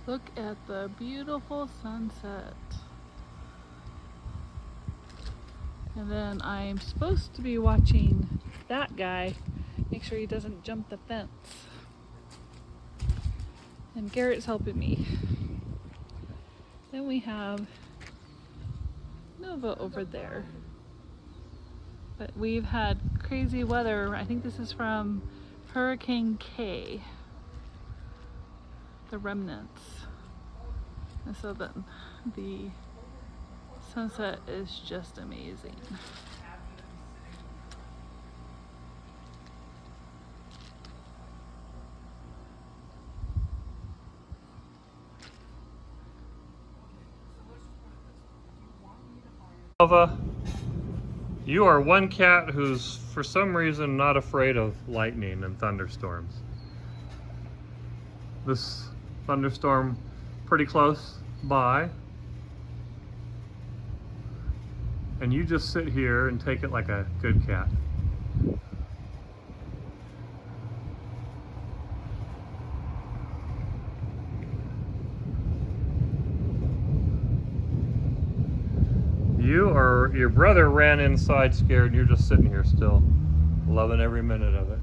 Look at the beautiful sunset. And then I'm supposed to be watching that guy, make sure he doesn't jump the fence. And Garrett's helping me. Then we have Nova over there. But we've had crazy weather. I think this is from Hurricane K, the remnants. And so the sunset is just amazing. Nova, you are one cat who's for some reason not afraid of lightning and thunderstorms. This thunderstorm pretty close by, and you just sit here and take it like a good cat. Your brother ran inside scared and you're just sitting here still, loving every minute of it.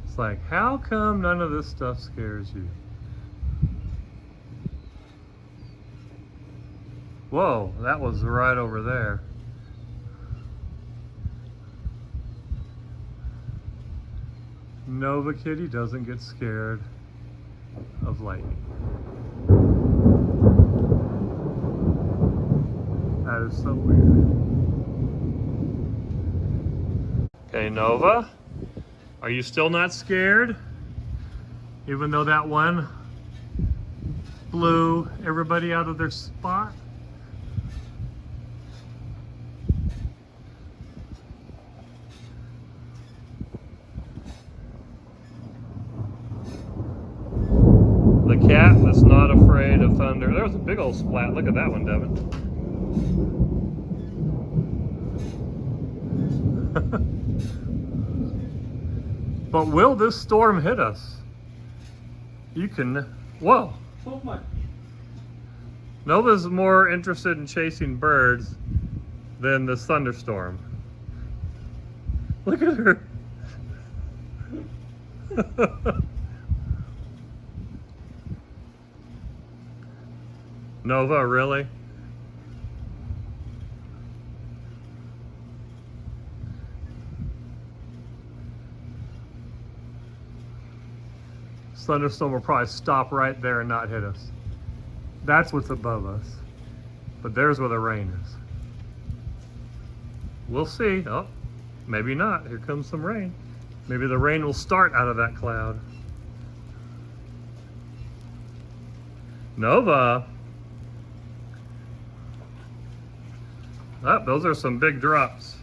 It's like, how come none of this stuff scares you? Whoa, that was right over there. Nova Kitty doesn't get scared of lightning. That is so weird. Okay, Nova, are you still not scared? Even though that one blew everybody out of their spot? The cat that's not afraid of thunder. There was a big old splat. Look at that one, Devin. But will this storm hit us? You can, whoa. Nova's more interested in chasing birds than this thunderstorm. Look at her. Nova, really? This thunderstorm will probably stop right there and not hit us. That's what's above us. But there's where the rain is. We'll see. Oh, maybe not. Here comes some rain. Maybe the rain will start out of that cloud. Nova. Oh, those are some big drops.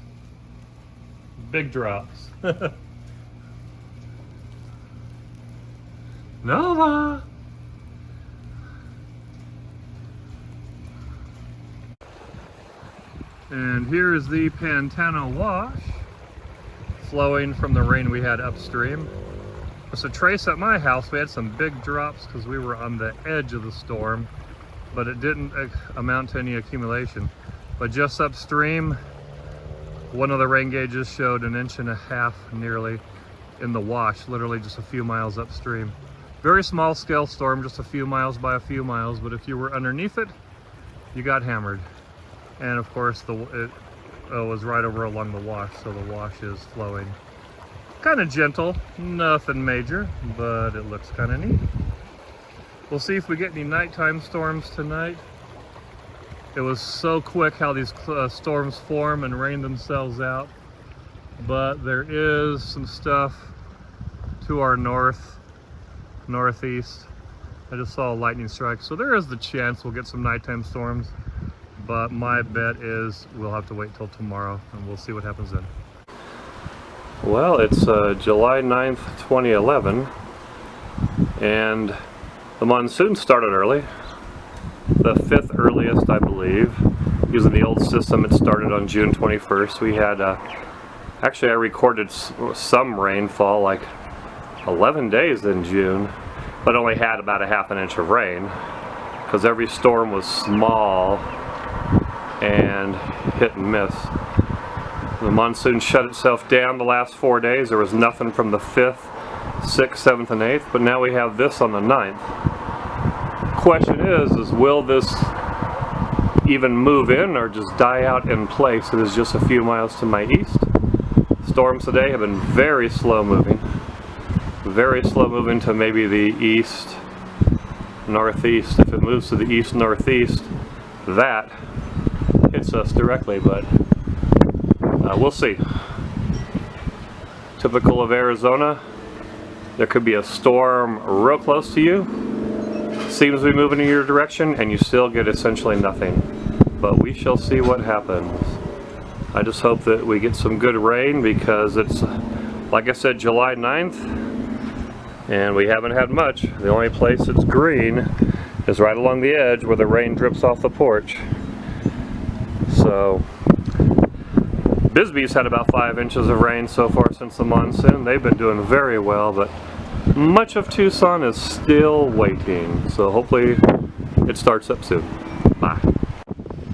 Big drops. Nova! And here is the Pantano Wash, flowing from the rain we had upstream. Just a trace at my house, we had some big drops because we were on the edge of the storm, but it didn't amount to any accumulation. But just upstream, one of the rain gauges showed 1.5 inches nearly in the wash, literally just a few miles upstream. Very small scale storm, just a few miles by a few miles, but if you were underneath it, you got hammered. And of course, it was right over along the wash, so the wash is flowing. Kind of gentle, nothing major, but it looks kind of neat. We'll see if we get any nighttime storms tonight. It was so quick how these storms form and rain themselves out, but there is some stuff to our northeast. I just saw a lightning strike, so there is the chance we'll get some nighttime storms, but my bet is we'll have to wait till tomorrow and we'll see what happens then. Well, it's July 9th, 2011, and the monsoon started early. The 5th earliest, I believe. Using the old system, it started on June 21st. We had, actually I recorded some rainfall, like 11 days in June, but only had about a ½ inch of rain because every storm was small and hit and miss. The monsoon shut itself down the last 4 days. There was nothing from the 5th, 6th, 7th, and 8th, but now we have this on the 9th. Question is will this even move in or just die out in place? It is just a few miles to my east. Storms today have been very slow moving to maybe the east northeast. If it moves to the east northeast, that hits us directly, but we'll see. Typical of Arizona, there could be a storm real close to you, seems to be moving in your direction, and you still get essentially nothing. But we shall see what happens. I just hope that we get some good rain because it's, like I said, July 9th, and we haven't had much. The only place that's green is right along the edge where the rain drips off the porch. So Bisbee's had about 5 inches of rain so far since the monsoon. They've been doing very well, but much of Tucson is still waiting. So hopefully it starts up soon. Bye.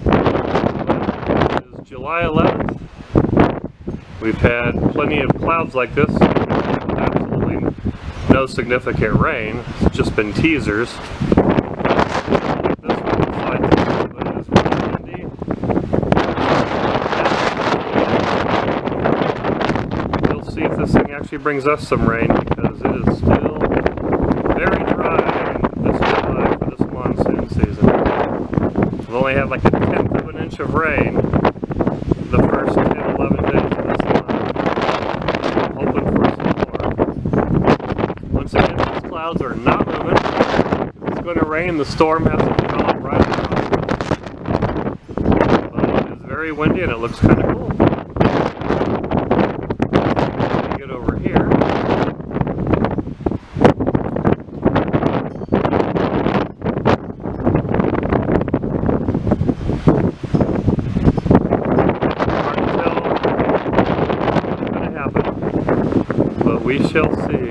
It is July 11th. We've had plenty of clouds like this. Absolutely no significant rain. It's just been teasers. This thing actually brings us some rain because it is still very dry this July for this monsoon season. We've only had like a 1/10 of an inch of rain the first 10, 11 days of this month. I'm hoping for some more. Once again, these clouds are not moving. If it's going to rain, the storm has to develop right now. But it is very windy and it looks kind of cool. We shall see.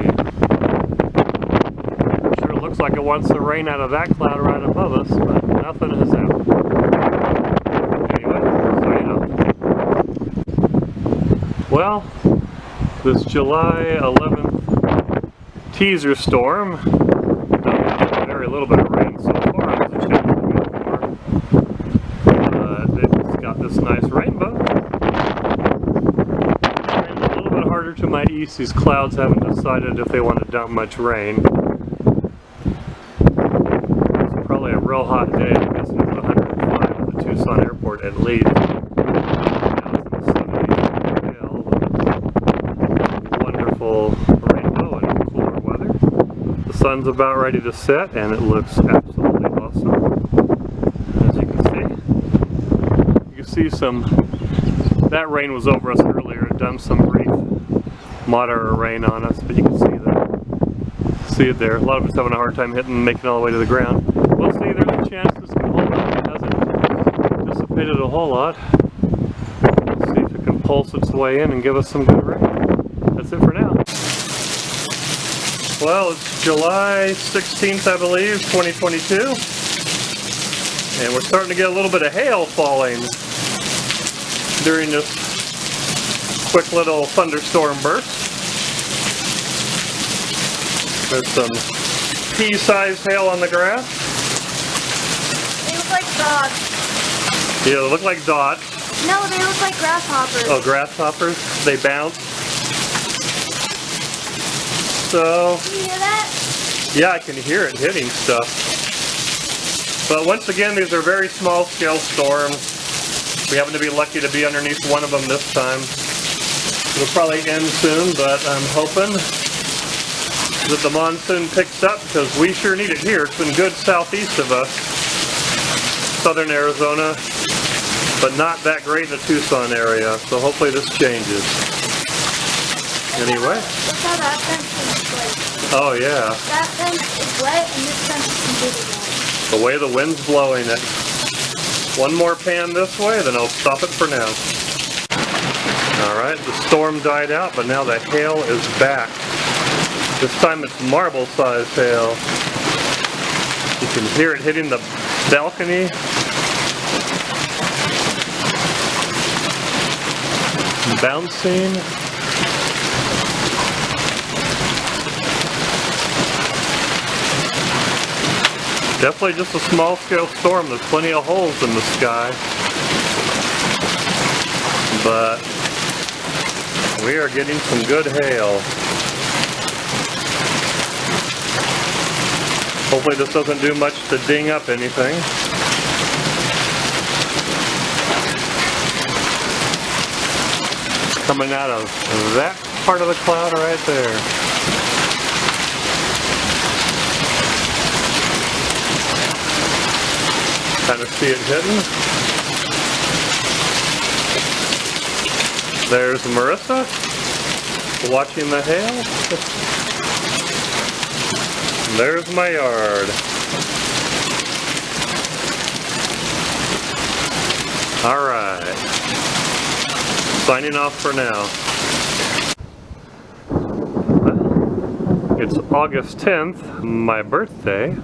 Sure looks like it wants the rain out of that cloud right above us, but nothing has happened. Anyway, signing off. Well, this July 11th teaser storm, very little bit of rain so far. There's a chance we'll get more. It's got this nice rainbow. To my east, these clouds haven't decided if they want to dump much rain. It's probably a real hot day. I'm guessing it's 105 at the Tucson airport at least. Now it's in the 70s in Vail. Wonderful rainbow and cooler weather. The sun's about ready to set and it looks absolutely awesome. As you can see that rain was over us earlier. It dumped some brief moderate rain on us, but you can see it there. A lot of us having a hard time making it all the way to the ground. We'll see. There's a chance this can hold up. It hasn't dissipated a whole lot. We'll see if it can pulse its way in and give us some good rain. That's it for now. Well, it's July 16th, I believe, 2022, and we're starting to get a little bit of hail falling during this quick little thunderstorm burst. There's some pea-sized hail on the grass. They look like dots. Yeah, they look like dots. No, they look like grasshoppers. Oh, grasshoppers? They bounce. So, can you hear that? Yeah, I can hear it hitting stuff. But once again, these are very small scale storms. We happen to be lucky to be underneath one of them this time. It'll probably end soon, but I'm hoping that the monsoon picks up because we sure need it here. It's been good southeast of us, southern Arizona, but not that great in the Tucson area. So hopefully this changes. Anyway. Look how that fence is wet. Oh yeah. That fence is wet and this fence is completely wet. The way the wind's blowing it. One more pan this way, then I'll stop it for now. Alright, the storm died out, but now the hail is back. This time it's marble-sized hail. You can hear it hitting the balcony. Bouncing. Definitely just a small scale storm. There's plenty of holes in the sky. But we are getting some good hail. Hopefully this doesn't do much to ding up anything. Coming out of that part of the cloud right there. Kind of see it hitting. There's Marissa watching the hail. There's my yard. All right. Signing off for now. It's August 10th, my birthday,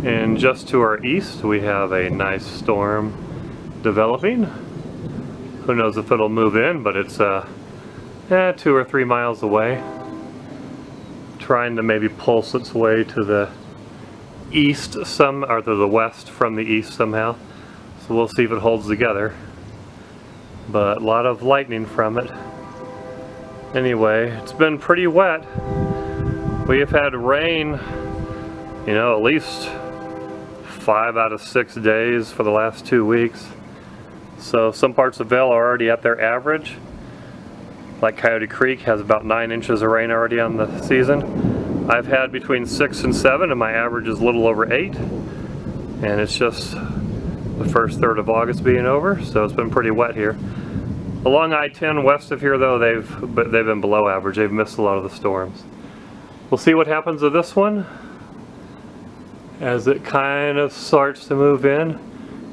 and just to our east we have a nice storm developing. Who knows if it'll move in, but it's 2 or 3 miles away. Trying to maybe pulse its way to the east or to the west from the east somehow. So we'll see if it holds together. But a lot of lightning from it. Anyway, it's been pretty wet. We have had rain, you know, at least 5 out of 6 days for the last 2 weeks. So some parts of Vail are already at their average. Like Coyote Creek has about 9 inches of rain already on the season. I've had between 6 and 7, and my average is a little over 8. And it's just the first third of August being over, so it's been pretty wet here. Along I-10 west of here though, they've been below average. They've missed a lot of the storms. We'll see what happens with this one as it kind of starts to move in.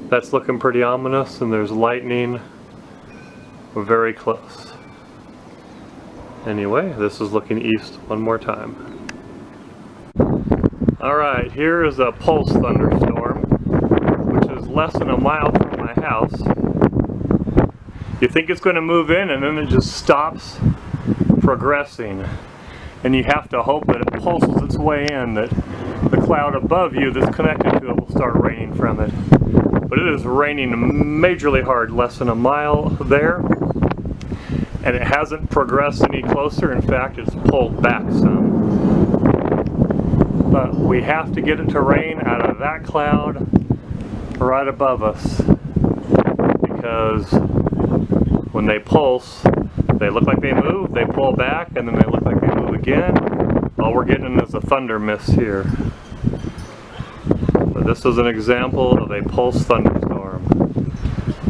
That's looking pretty ominous, and there's lightning. We're very close. Anyway, this is looking east one more time. Alright, here is a pulse thunderstorm, which is less than a mile from my house. You think it's going to move in, and then it just stops progressing. And you have to hope that it pulses its way in, that the cloud above you that's connected to it will start raining from it. But it is raining majorly hard, less than a mile there. And it hasn't progressed any closer. In fact, it's pulled back some. But we have to get it to rain out of that cloud right above us. Because when they pulse, they look like they move, they pull back, and then they look like they move again. All we're getting is a thunder mist here. But this is an example of a pulse thunderstorm.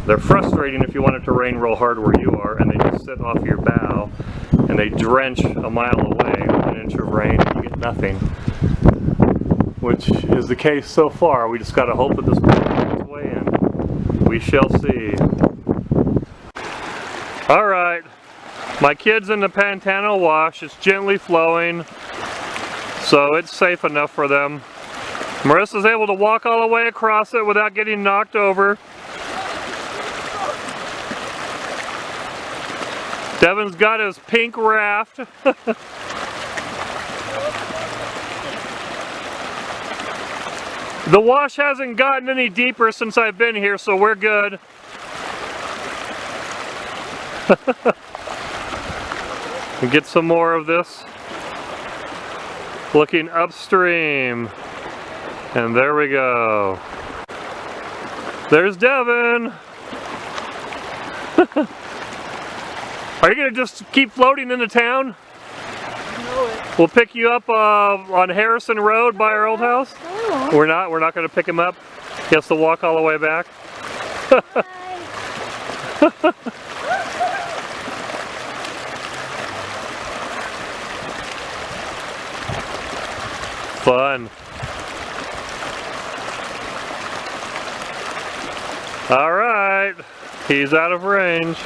They're frustrating if you want it to rain real hard where you are, and they just sit off your bow, and they drench a mile away with an inch of rain, and you get nothing. Which is the case so far. We just got to hope that this pulls its way in. We shall see. Alright, my kid's in the Pantano wash. It's gently flowing, so it's safe enough for them. Marissa's able to walk all the way across it without getting knocked over. Devin's got his pink raft. The wash hasn't gotten any deeper since I've been here, so we're good. And get some more of this. Looking upstream. And there we go. There's Devin. Are you going to just keep floating into town? We'll pick you up on Harrison Road by our old house. We're not going to pick him up. He has to walk all the way back. Fun. All right, he's out of range.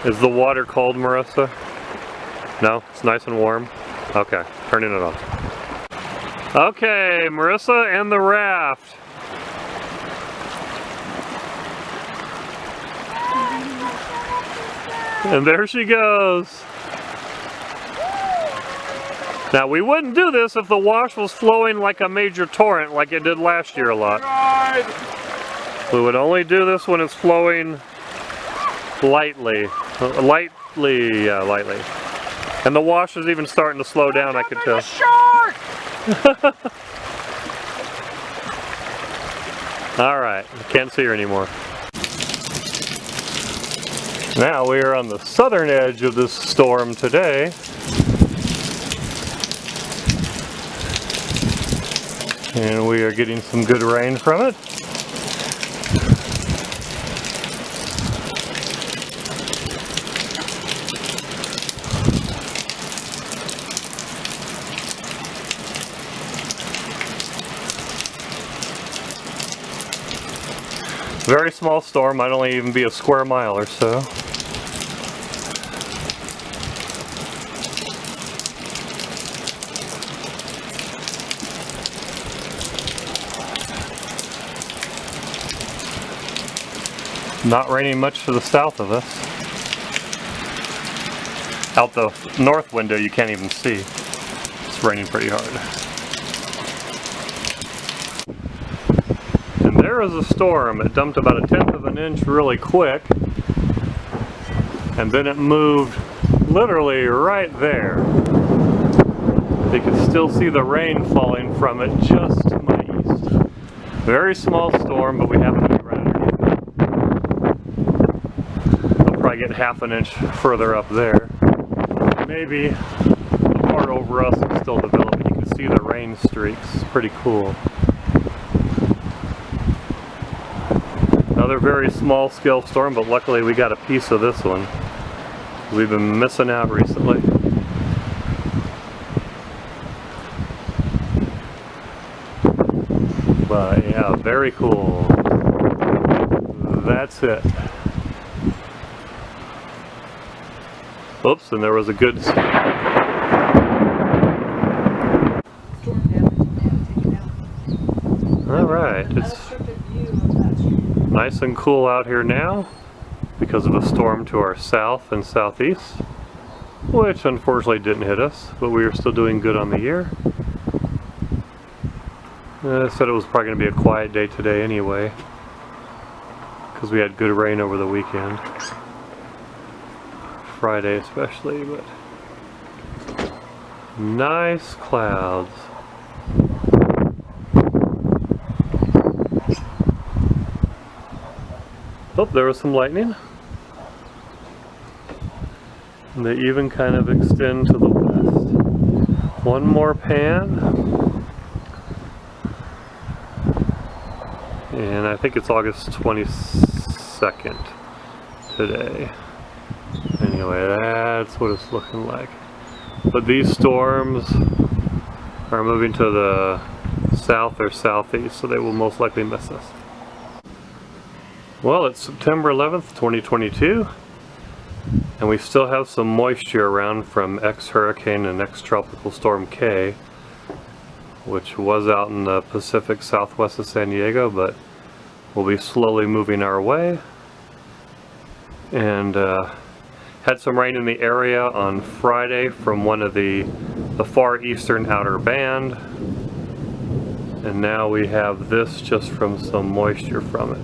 Is the water cold, Marissa? No, it's nice and warm. Okay, turning it off. Okay, Marissa and the raft. And there she goes. Now we wouldn't do this if the wash was flowing like a major torrent like it did last year a lot. We would only do this when it's flowing lightly. Lightly. And the wash is even starting to slow down, I could tell. Alright, can't see her anymore. Now we are on the southern edge of this storm today. And we are getting some good rain from it. Very small storm, might only even be a square mile or so. Not raining much to the south of us. Out the north window you can't even see. It's raining pretty hard. And there is a storm. It dumped about 1/10 of an inch really quick. And then it moved literally right there. You can still see the rain falling from it just to my east. Very small storm, but we happen to be right underneath it. I'll probably get 1/2 inch further up there. Maybe the part over us is still developing. You can see the rain streaks. It's pretty cool. Another very small scale storm, but luckily we got a piece of this one. We've been missing out recently. But yeah, very cool. That's it. Oops, and there was a good... Alright, it's nice and cool out here now because of a storm to our south and southeast, which unfortunately didn't hit us, but we are still doing good on the year. I said it was probably going to be a quiet day today anyway, because we had good rain over the weekend. Friday especially, but nice clouds. Oh, there was some lightning. And they even kind of extend to the west. One more pan. And I think it's August 22nd today. Anyway, that's what it's looking like. But these storms are moving to the south or southeast, so they will most likely miss us. Well, it's September 11th, 2022, and we still have some moisture around from ex-hurricane and ex-tropical storm K, which was out in the Pacific Southwest of San Diego, but will be slowly moving our way. And had some rain in the area on Friday from one of the far eastern outer band, and now we have this just from some moisture from it.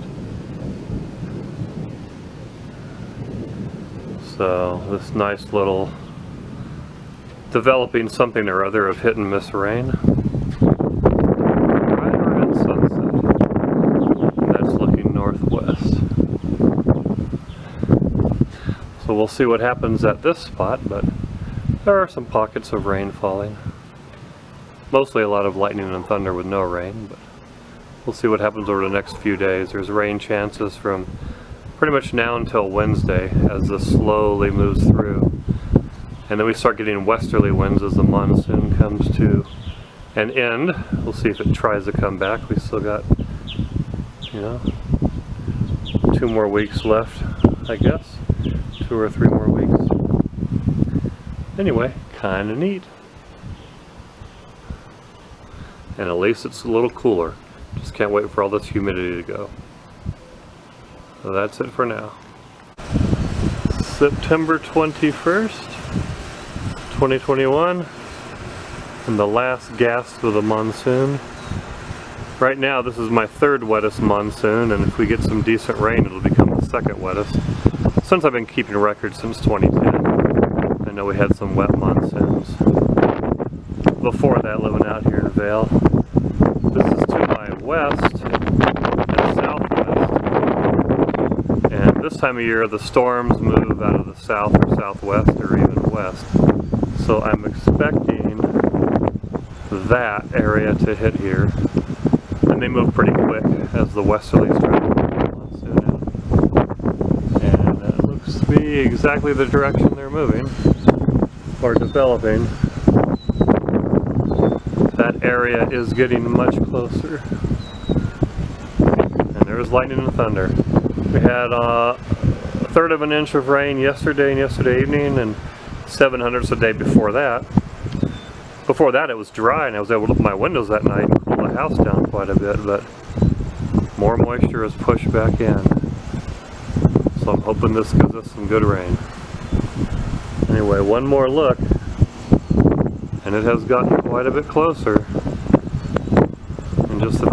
So this nice little developing something or other of hit and miss rain right around sunset. That's looking northwest. So we'll see what happens at this spot, but there are some pockets of rain falling. Mostly a lot of lightning and thunder with no rain, but we'll see what happens over the next few days. There's rain chances from pretty much now until Wednesday as this slowly moves through. And then we start getting westerly winds as the monsoon comes to an end. We'll see if it tries to come back. We still got, 2 more weeks left, I guess. 2 or 3 more weeks. Anyway, kind of neat. And at least it's a little cooler. Just can't wait for all this humidity to go. So that's it for now. September 21st, 2021, and the last gasp of the monsoon. Right now this is my third wettest monsoon, and if we get some decent rain it'll become the second wettest. Since I've been keeping records since 2010, I know we had some wet monsoons. Before that, living out here in Vail. This is to my west and southwest. And this time of year the storms move out of the south or southwest or even west. So I'm expecting that area to hit here. And they move pretty quick as the westerlies try to move the monsoon out. And it looks to be exactly the direction they're moving or developing. That area is getting much closer. And there's lightning and thunder. We had a third of an inch of rain yesterday and yesterday evening, and 700ths a day before that. Before that it was dry and I was able to open my windows that night and cool the house down quite a bit, but more moisture is pushed back in. So I'm hoping this gives us some good rain. Anyway, one more look, and it has gotten quite a bit closer in just the